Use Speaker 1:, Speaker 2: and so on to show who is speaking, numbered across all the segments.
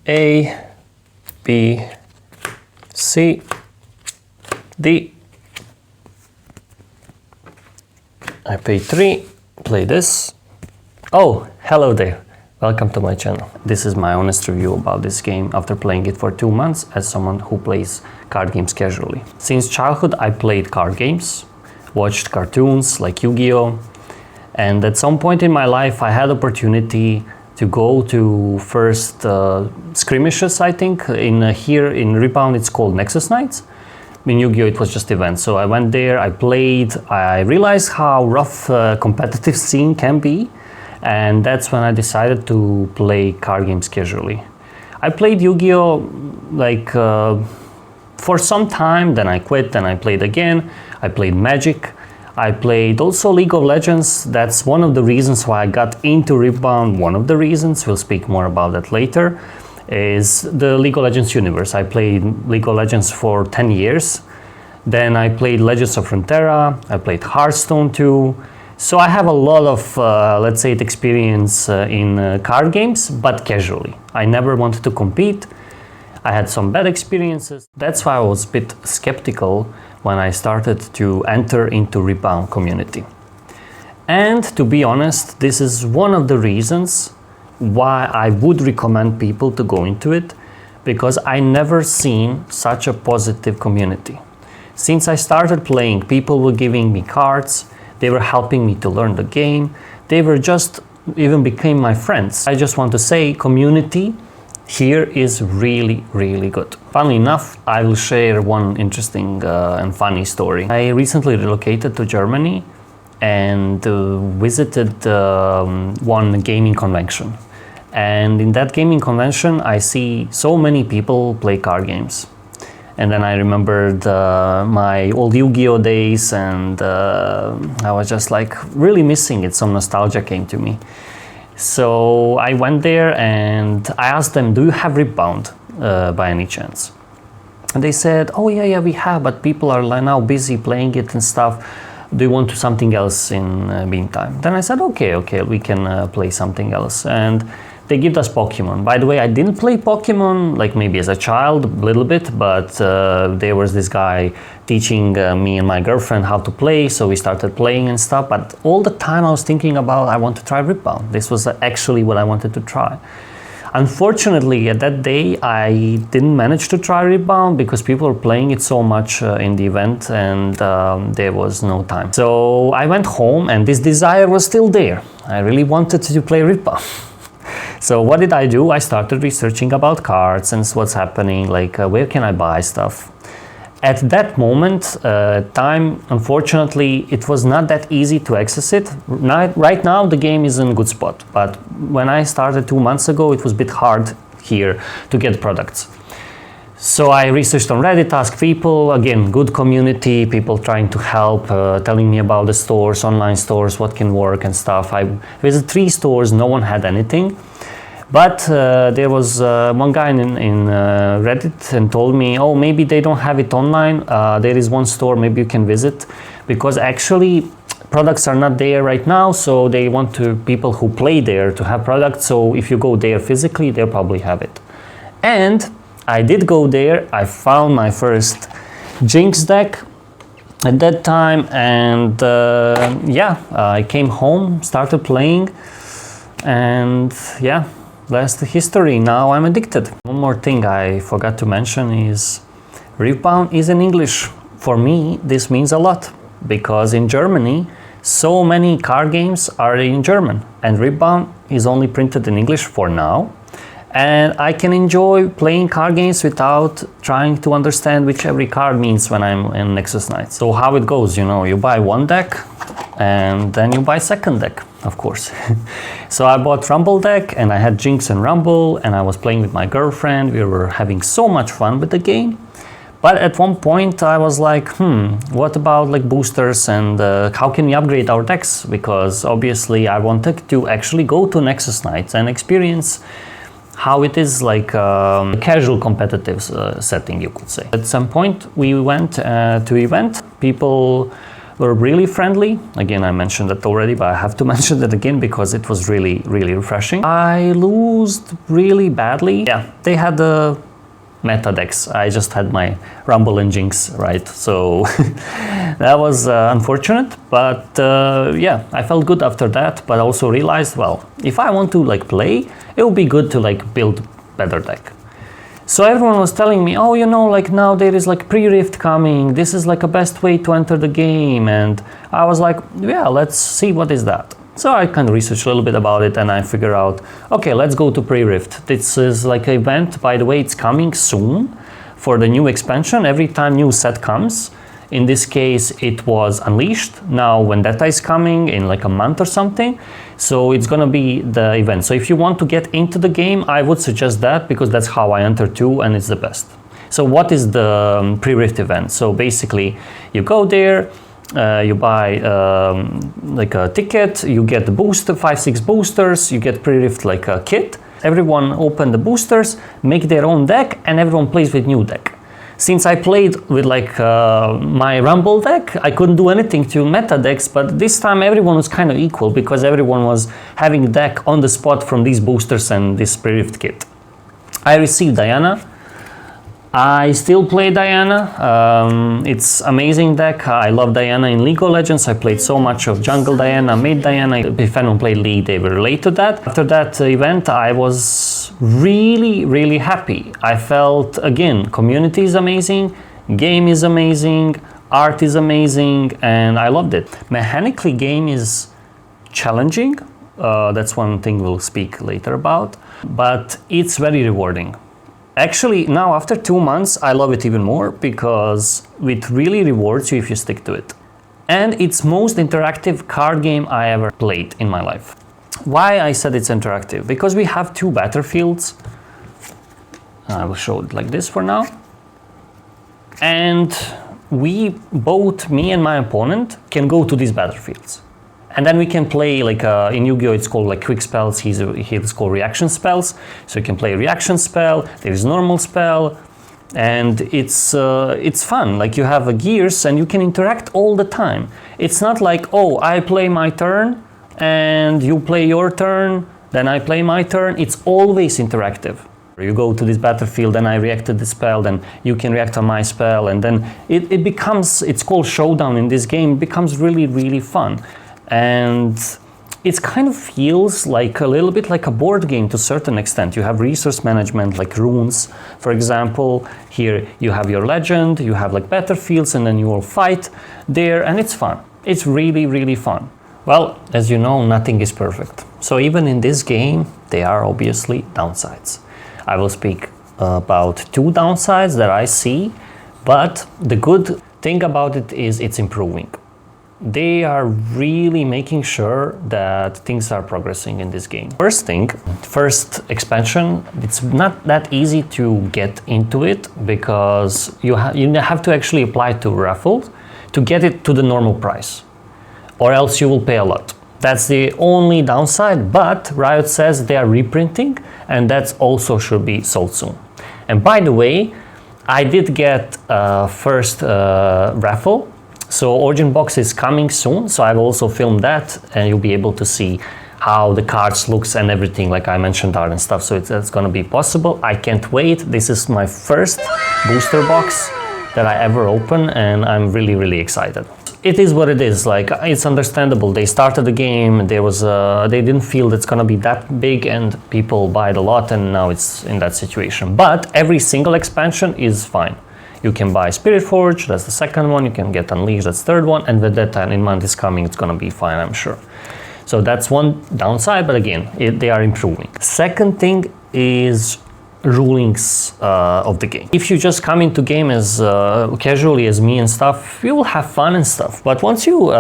Speaker 1: A, B, C, D. I pay 3, play this. Oh, hello there. Welcome to my channel. This is my honest review about this game after playing it for 2 months as someone who plays card games casually. Since childhood I played card games, watched cartoons like Yu-Gi-Oh! And at some point in my life I had opportunity to go to first skirmishes, I think. Here in Riftbound it's called Nexus Nights. In Yu-Gi-Oh! It was just events. So I went there, I played, I realized how rough competitive scene can be. And that's when I decided to play card games casually. I played Yu-Gi-Oh! For some time, then I quit, then I played again. I played Magic. I played also League of Legends. That's one of the reasons why I got into Riftbound. One of the reasons, we'll speak more about that later, is the League of Legends universe. I played League of Legends for 10 years. Then I played Legends of Frontera. I played Hearthstone too. So I have a lot of, let's say, experience in card games, but casually. I never wanted to compete. I had some bad experiences. That's why I was a bit skeptical when I started to enter into Riftbound community. And to be honest, this is one of the reasons why I would recommend people to go into it, because I never seen such a positive community. Since I started playing, people were giving me cards. They were helping me to learn the game. They were just even became my friends. I just want to say community here is really, really good. Funnily enough, I will share one interesting and funny story. I recently relocated to Germany and visited one gaming convention. And in that gaming convention, I see so many people play card games. And then I remembered my old Yu-Gi-Oh! Days, and I was just like really missing it. Some nostalgia came to me. So I went there and I asked them, do you have Riftbound by any chance? And they said, oh yeah, we have, but people are now busy playing it and stuff. Do you want to something else in meantime? Then I said, okay, we can play something else. And they give us Pokemon. By the way, I didn't play Pokemon, like maybe as a child, a little bit, but there was this guy teaching me and my girlfriend how to play, so we started playing and stuff, but all the time I was thinking about, I want to try Riftbound. This was actually what I wanted to try. Unfortunately, at that day, I didn't manage to try Riftbound because people were playing it so much in the event, and there was no time. So I went home and this desire was still there. I really wanted to play Riftbound. So what did I do? I started researching about cards and what's happening, like where can I buy stuff. At that moment, unfortunately, it was not that easy to access it. Right now, the game is in a good spot, but when I started 2 months ago, it was a bit hard here to get products. So I researched on Reddit, asked people, again, good community, people trying to help, telling me about the stores, online stores, what can work and stuff. I visited 3 stores, no one had anything. But there was one guy in Reddit and told me, oh, maybe they don't have it online. There is one store, maybe you can visit, because actually products are not there right now. So they want people who play there to have products. So if you go there physically, they'll probably have it. And I did go there. I found my first Jinx deck at that time. And I came home, started playing, and yeah. That's the history. Now I'm addicted. One more thing I forgot to mention is Riftbound is in English. For me, this means a lot because in Germany, so many card games are in German, and Riftbound is only printed in English for now. And I can enjoy playing card games without trying to understand which every card means when I'm in Nexus Nights. So how it goes, you buy one deck and then you buy second deck, of course. So I bought Rumble deck and I had Jinx and Rumble and I was playing with my girlfriend. We were having so much fun with the game. But at one point I was like, what about like boosters and how can we upgrade our decks? Because obviously I wanted to actually go to Nexus Nights and experience how it is like a casual competitive setting, you could say. At some point we went to event. People were really friendly. Again, I mentioned that already, but I have to mention that again because it was really, really refreshing. I lost really badly. Yeah, they had the meta decks. I just had my Rumble and Jinx, right? So that was unfortunate, but yeah, I felt good after that, but also realized, well, if I want to like play, it would be good to like build better deck. So everyone was telling me, oh, you know, like now there is like pre-rift coming, this is like a best way to enter the game, and I was like, yeah, let's see what is that. So I kind of researched a little bit about it and I figured out, okay, let's go to pre-rift. This is like an event, by the way, it's coming soon for the new expansion. Every time new set comes, in this case it was Unleashed. Now Vendetta is coming in like a month or something, so it's gonna be the event. So if you want to get into the game, I would suggest that because that's how I enter too, and it's the best. So what is the pre-rift event? So basically you go there, you buy like a ticket, you get the booster, 5-6 boosters, you get pre-rift like a kit. Everyone open the boosters, make their own deck, and everyone plays with new deck. Since I played with like my Rumble deck, I couldn't do anything to meta decks, but this time everyone was kind of equal because everyone was having a deck on the spot from these boosters and this pre-rift kit. I received Diana. I still play Diana. It's amazing deck. I love Diana in League of Legends. I played so much of Jungle Diana, Mid Diana. If anyone played League, they will relate to that. After that event, I was really, really happy. I felt, again, community is amazing, game is amazing, art is amazing, and I loved it. Mechanically, game is challenging. That's one thing we'll speak later about, but it's very rewarding. Actually, now after 2 months, I love it even more because it really rewards you if you stick to it. And it's most interactive card game I ever played in my life. Why I said it's interactive? Because we have 2 battlefields. I will show it like this for now. And we both, me and my opponent, can go to these battlefields. And then we can play like in Yu-Gi-Oh! It's called like quick spells. He's called reaction spells. So you can play a reaction spell. There is normal spell, and it's fun. Like you have gears and you can interact all the time. It's not like, oh, I play my turn and you play your turn, then I play my turn. It's always interactive. You go to this battlefield and I react to the spell, then you can react on my spell, and then it becomes, it's called Showdown in this game, it becomes really, really fun. And it kind of feels like a little bit like a board game to a certain extent. You have resource management like runes, for example. Here you have your legend, you have like battlefields, and then you will fight there, and it's fun. It's really, really fun. Well, as you know, nothing is perfect. So even in this game, there are obviously downsides. I will speak about 2 downsides that I see, but the good thing about it is it's improving. They are really making sure that things are progressing in this game. First expansion, it's not that easy to get into it because you have to actually apply to raffles to get it to the normal price, or else you will pay a lot. That's the only downside, but Riot says they are reprinting, and that also should be sold soon. And by the way, I did get first raffle. So Origin Box is coming soon, so I've also filmed that, and you'll be able to see how the cards looks and everything, like I mentioned art and stuff, so it's gonna be possible. I can't wait. This is my first booster box that I ever open, and I'm really, really excited. It is what it is, like it's understandable. They started the game, they didn't feel it's gonna be that big and people buy it a lot, and now it's in that situation. But every single expansion is fine. You can buy Spirit Forge, that's the second one. You can get Unleashed, that's the third one. And Vendetta in month is coming, it's gonna be fine, I'm sure. So that's one downside, but again, they are improving. Second thing is rulings of the game. If you just come into game as casually as me and stuff, you will have fun and stuff. But once you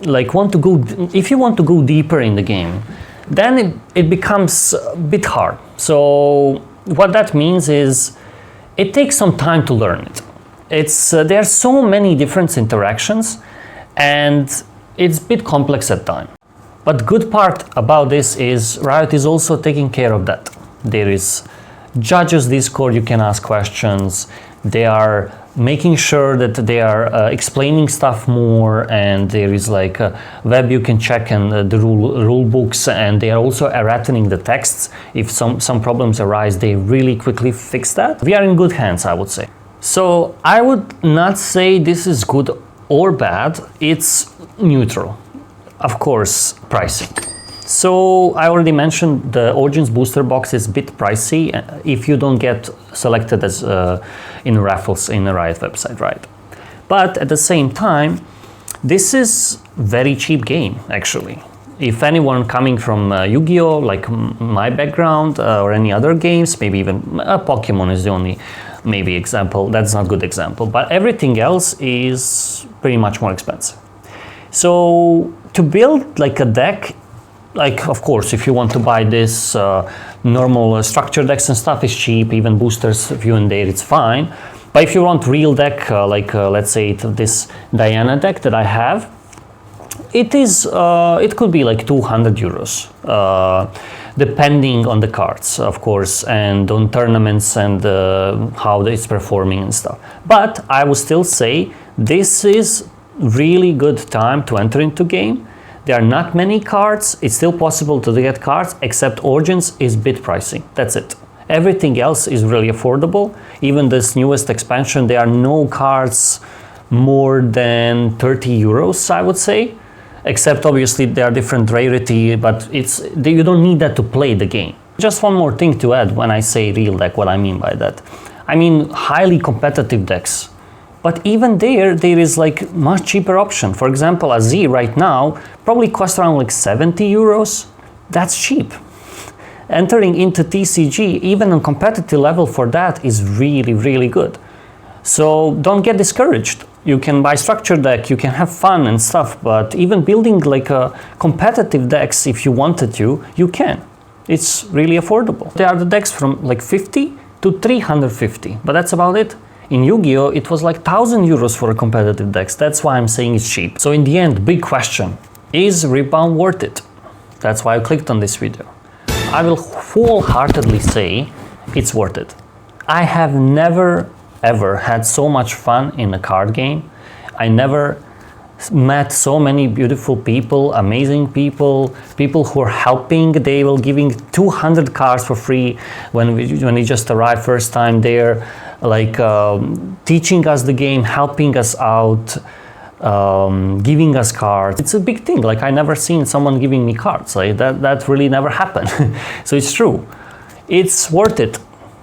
Speaker 1: if you want to go deeper in the game, then it becomes a bit hard. So what that means is, it takes some time to learn it. There are so many different interactions, and it's a bit complex at times. But good part about this is Riot is also taking care of that. There is Judges Discord, you can ask questions. They are making sure that they are explaining stuff more, and there is like a web you can check and the rule books, and they are also erratating the texts. If some problems arise, they really quickly fix that. We are in good hands, I would say. So I would not say this is good or bad, it's neutral. Of course, pricing. So I already mentioned the Origins booster box is a bit pricey if you don't get selected as in raffles in the Riot website, right? But at the same time, this is very cheap game actually. If anyone coming from Yu-Gi-Oh, like my background, or any other games, maybe even Pokemon is the only maybe example. That's not a good example, but everything else is pretty much more expensive. So to build like a deck, like, of course, if you want to buy this normal structure decks and stuff is cheap, even boosters here and there, it's fine. But if you want real deck, let's say this Diana deck that I have, it could be like 200 euros, depending on the cards, of course, and on tournaments and how it's performing and stuff. But I would still say this is really good time to enter into game. There are not many cards, it's still possible to get cards, except Origins is a bit pricey, that's it. Everything else is really affordable. Even this newest expansion, there are no cards more than 30 euros, I would say. Except obviously there are different rarity, but you don't need that to play the game. Just one more thing to add when I say real deck, what I mean by that. I mean highly competitive decks. But even there is like much cheaper option. For example, a Z right now probably costs around like 70 euros. That's cheap. Entering into TCG, even on competitive level for that is really, really good. So don't get discouraged. You can buy structure deck, you can have fun and stuff, but even building like a competitive decks, if you wanted to, you can. It's really affordable. There are the decks from like 50 to 350, but that's about it. In Yu-Gi-Oh, it was like 1,000 euros for a competitive decks. That's why I'm saying it's cheap. So in the end, big question, is Riftbound worth it? That's why I clicked on this video. I will wholeheartedly say it's worth it. I have never ever had so much fun in a card game. I never met so many beautiful people, amazing people who are helping. They will giving 200 cards for free when we just arrived first time there, like teaching us the game, helping us out, giving us cards. It's a big thing. Like I never seen someone giving me cards. Like that really never happened. So it's true. It's worth it.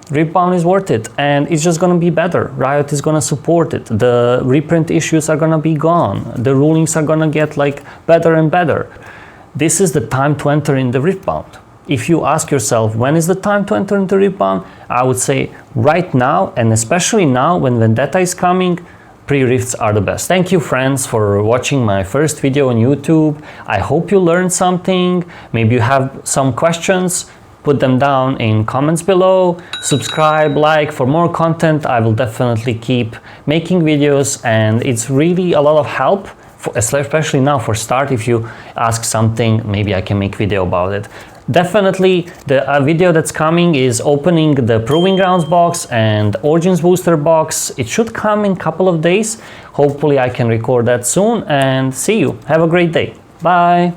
Speaker 1: Riftbound is worth it, and it's just gonna be better. Riot is gonna support it. The reprint issues are gonna be gone. The rulings are gonna get like better and better. This is the time to enter in the Riftbound. If you ask yourself, when is the time to enter into Riftbound? I would say right now, and especially now when Vendetta is coming, pre-rifts are the best. Thank you friends for watching my first video on YouTube. I hope you learned something. Maybe you have some questions. Put them down in comments below. Subscribe, like for more content. I will definitely keep making videos, and it's really a lot of help, especially now for start. If you ask something, maybe I can make video about it. Definitely the video that's coming is opening the Proving Grounds box and Origins booster box. It should come in a couple of days. Hopefully I can record that soon, and see you. Have a great day. Bye.